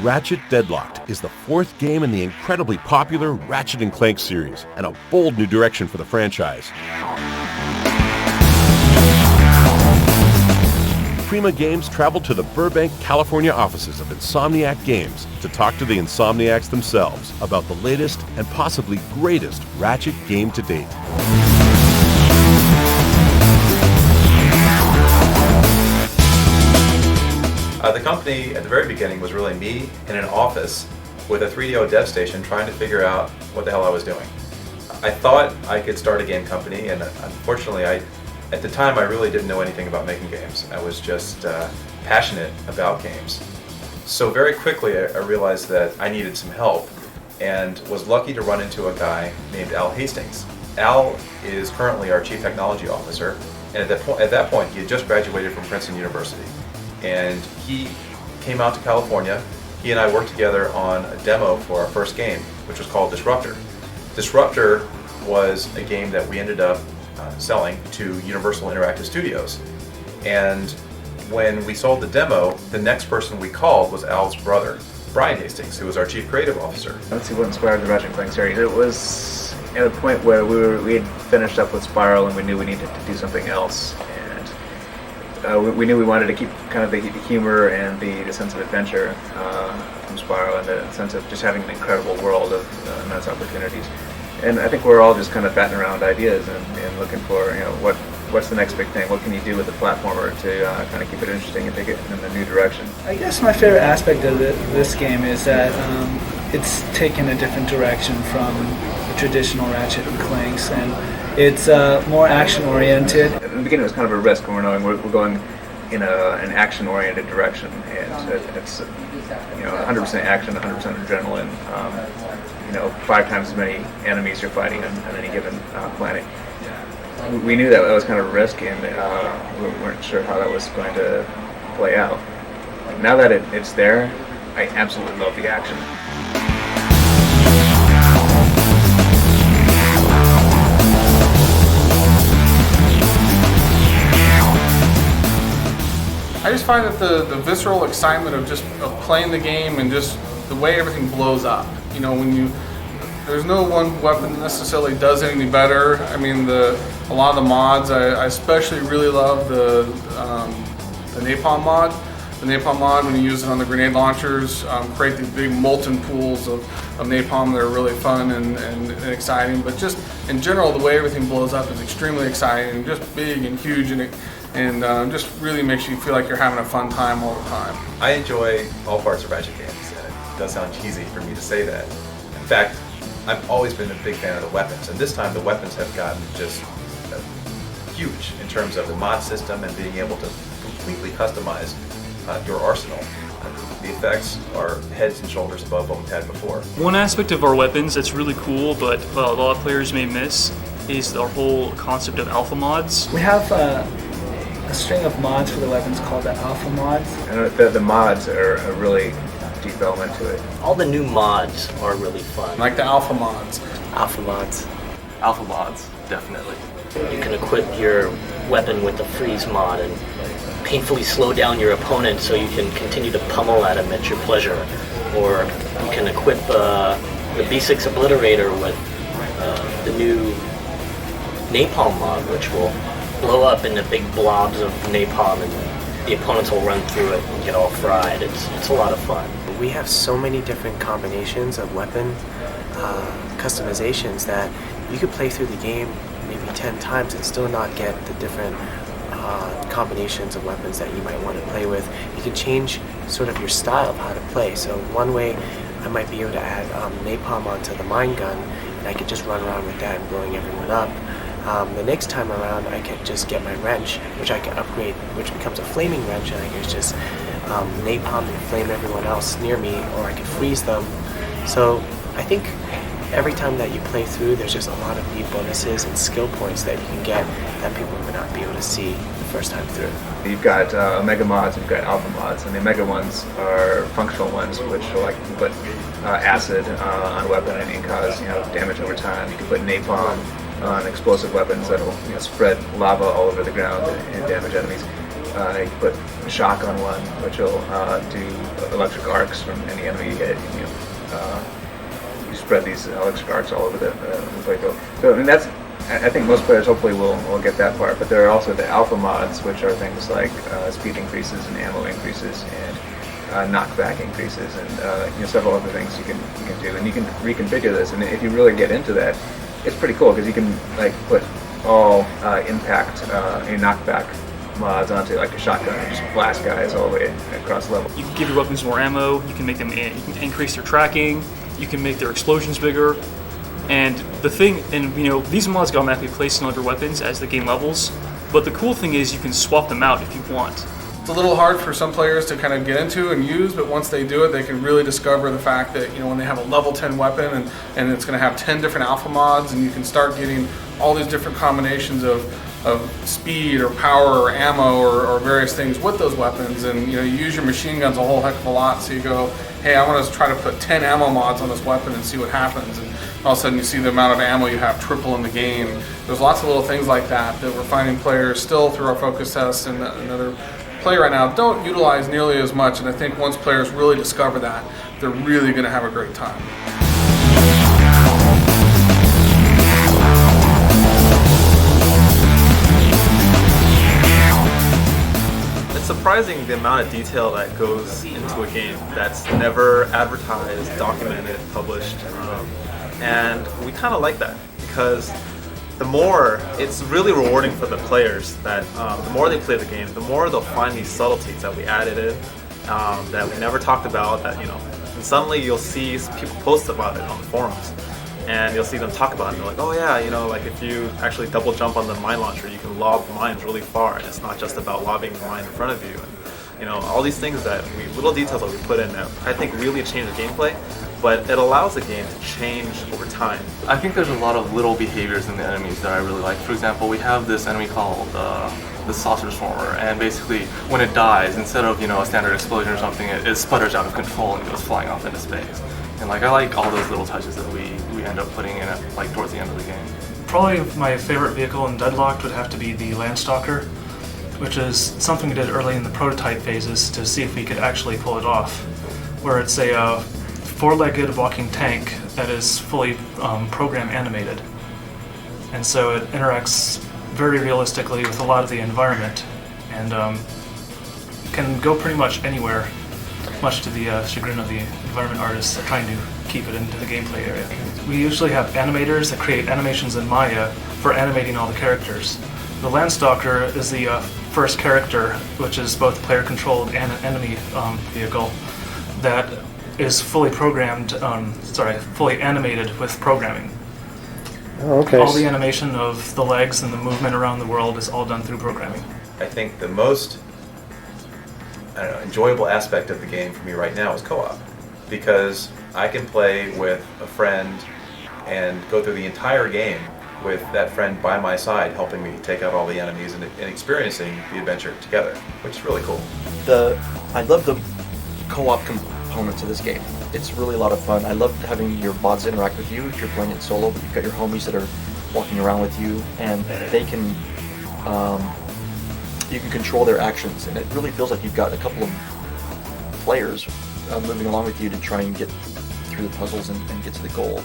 Ratchet Deadlocked is the fourth game in the incredibly popular Ratchet & Clank series, and a bold new direction for the franchise. Prima Games traveled to the Burbank, California offices of Insomniac Games to talk to the Insomniacs themselves about the latest and possibly greatest Ratchet game to date. The company at the very beginning was really me in an office with a 3DO dev station trying to figure out what the hell I was doing. I thought I could start a game company, and unfortunately at the time I really didn't know anything about making games. I was just passionate about games. So very quickly I realized that I needed some help and was lucky to run into a guy named Al Hastings. Al is currently our Chief Technology Officer, and at that point he had just graduated from Princeton University. And he came out to California. He and I worked together on a demo for our first game, which was called Disruptor. Disruptor was a game that we ended up selling to Universal Interactive Studios. And when we sold the demo, the next person we called was Al's brother, Brian Hastings, who was our Chief Creative Officer. Let's see what inspired the Ratchet & Clank series. It was at a point where we had finished up with Spiral and we knew we needed to do something else. We knew we wanted to keep kind of the humor and the sense of adventure from Spiral, and the sense of just having an incredible world of immense opportunities. And I think we're all just kind of batting around ideas and looking for, what's the next big thing? What can you do with the platformer to kind of keep it interesting and take it in a new direction? I guess my favorite aspect of this game is that it's taken a different direction from the traditional Ratchet and Clanks, and it's more action-oriented. In the beginning, it was kind of a risk when we're going in an action-oriented direction, and it's 100% action, 100% adrenaline. 5 times as many enemies you're fighting on any given planet. We knew that was kind of a risk, and we weren't sure how that was going to play out. Now that it's there, I absolutely love the action. I just find that the visceral excitement of playing the game and just the way everything blows up. There's no one weapon necessarily does any better. I mean, a lot of the mods, I especially really love the napalm mod. The napalm mod, when you use it on the grenade launchers, create these big molten pools of napalm that are really fun and exciting. But just in general, the way everything blows up is extremely exciting and just big and huge, and just really makes you feel like you're having a fun time all the time. I enjoy all parts of Ratchet games, and it does sound cheesy for me to say that. In fact, I've always been a big fan of the weapons, and this time the weapons have gotten just huge in terms of the mod system and being able to completely customize your arsenal. The effects are heads and shoulders above what we've had before. One aspect of our weapons that's really cool, but a lot of players may miss, is our whole concept of alpha mods. We have a string of mods for the weapons called the alpha mods. And the mods are a really deep element to it. All the new mods are really fun. Like the alpha mods. Alpha mods. Alpha mods, definitely. You can equip your weapon with the freeze mod and painfully slow down your opponent so you can continue to pummel at him at your pleasure. Or you can equip the B6 Obliterator with the new napalm mod, which will blow up into big blobs of napalm, and the opponents will run through it and get all fried. It's a lot of fun. We have so many different combinations of weapon customizations that you could play through the game maybe 10 times and still not get the different combinations of weapons that you might want to play with. You can change sort of your style of how to play. So one way I might be able to add napalm onto the mine gun, and I could just run around with that and blowing everyone up. The next time around, I could just get my wrench, which I can upgrade, which becomes a flaming wrench, and I can just napalm and flame everyone else near me, or I could freeze them. So I think every time that you play through, there's just a lot of neat bonuses and skill points that you can get that people may not be able to see the first time through. You've got Omega mods, you've got Alpha mods, and the Omega ones are functional ones, which are like you can put acid on a weapon and you can cause damage over time. You can put napalm on explosive weapons that'll spread lava all over the ground and damage enemies. You can put shock on one, which will do electric arcs from any enemy you hit. You spread these electric arcs all over the playfield. So I mean I think most players hopefully will get that part. But there are also the alpha mods, which are things like speed increases and ammo increases and knockback increases and several other things you can do. And you can reconfigure this. And if you really get into that, it's pretty cool because you can put all impact and knockback mods onto like a shotgun and just blast guys all the way across the level. You can give your weapons more ammo. You can make them. You can increase their tracking. You can make their explosions bigger. And the thing, these mods get automatically placed in all your weapons as the game levels. But the cool thing is you can swap them out if you want. It's a little hard for some players to kind of get into and use, but once they do it, they can really discover the fact that when they have a level 10 weapon and it's going to have 10 different alpha mods, and you can start getting all these different combinations of speed or power or ammo or various things with those weapons. And you use your machine guns a whole heck of a lot. So you go, hey, I want to try to put 10 ammo mods on this weapon and see what happens. And all of a sudden you see the amount of ammo you have triple in the game. There's lots of little things like that we're finding players still through our focus tests and other play right now don't utilize nearly as much. And I think once players really discover that, they're really going to have a great time. It's surprising the amount of detail that goes into a game that's never advertised, documented, published, and we kind of like that because the more it's really rewarding for the players that the more they play the game, the more they'll find these subtleties that we added in that we never talked about. That and suddenly you'll see people post about it on the forums. And you'll see them talk about it. And they're like, oh yeah, like if you actually double jump on the mine launcher, you can lob mines really far. And it's not just about lobbing the mine in front of you. And all these things little details that we put in that I think really change the gameplay. But it allows the game to change over time. I think there's a lot of little behaviors in the enemies that I really like. For example, we have this enemy called the saucer swarmer, and basically when it dies, instead of a standard explosion or something, it sputters out of control and goes flying off into space. And I like all those little touches that we end up putting in it towards the end of the game. Probably my favorite vehicle in Deadlocked would have to be the Landstalker, which is something we did early in the prototype phases to see if we could actually pull it off, where it's a four-legged walking tank that is fully program animated. And so it interacts very realistically with a lot of the environment and can go pretty much anywhere, much to the chagrin of the environment artists trying to keep it into the gameplay area. We usually have animators that create animations in Maya for animating all the characters. The Landstalker is the first character, which is both player-controlled and an enemy vehicle, that is fully programmed, fully animated with programming. Oh, okay. All the animation of the legs and the movement around the world is all done through programming. I think the most enjoyable aspect of the game for me right now is co-op, because I can play with a friend and go through the entire game with that friend by my side, helping me take out all the enemies and experiencing the adventure together, which is really cool. I love the co-op component to this game. It's really a lot of fun. I love having your bots interact with you if you're playing it solo, but you've got your homies that are walking around with you, and they can you can control their actions, and it really feels like you've got a couple of players moving along with you to try and get through the puzzles and get to the goal.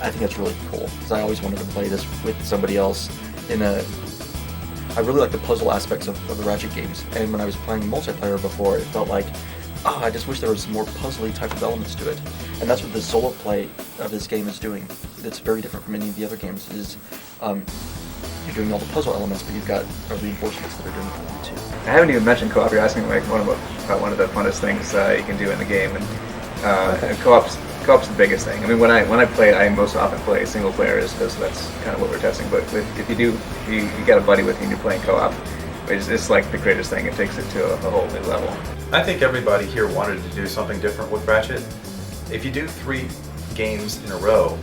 I think that's really cool, because I always wanted to play this with somebody else. I really like the puzzle aspects of the Ratchet games, and when I was playing multiplayer before, it felt like, I just wish there was more puzzly type of elements to it. And that's what the solo play of this game is doing. It's very different from any of the other games. You're doing all the puzzle elements, but you've got reinforcements that are doing it for you too. I haven't even mentioned co-op. You're asking about one of the funnest things you can do in the game, and co-op's the biggest thing. I mean, when I play, I most often play single player, because that's kind of what we're testing. But if you got a buddy with you and you're playing co-op, it's like the greatest thing. It takes it to a whole new level. I think everybody here wanted to do something different with Ratchet. If you do 3 games in a row,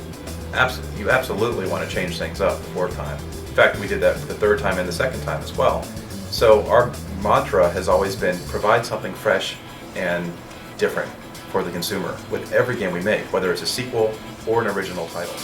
you absolutely want to change things up the 4th time. In fact, we did that for the 3rd time and the 2nd time as well. So our mantra has always been provide something fresh and different for the consumer with every game we make, whether it's a sequel or an original title.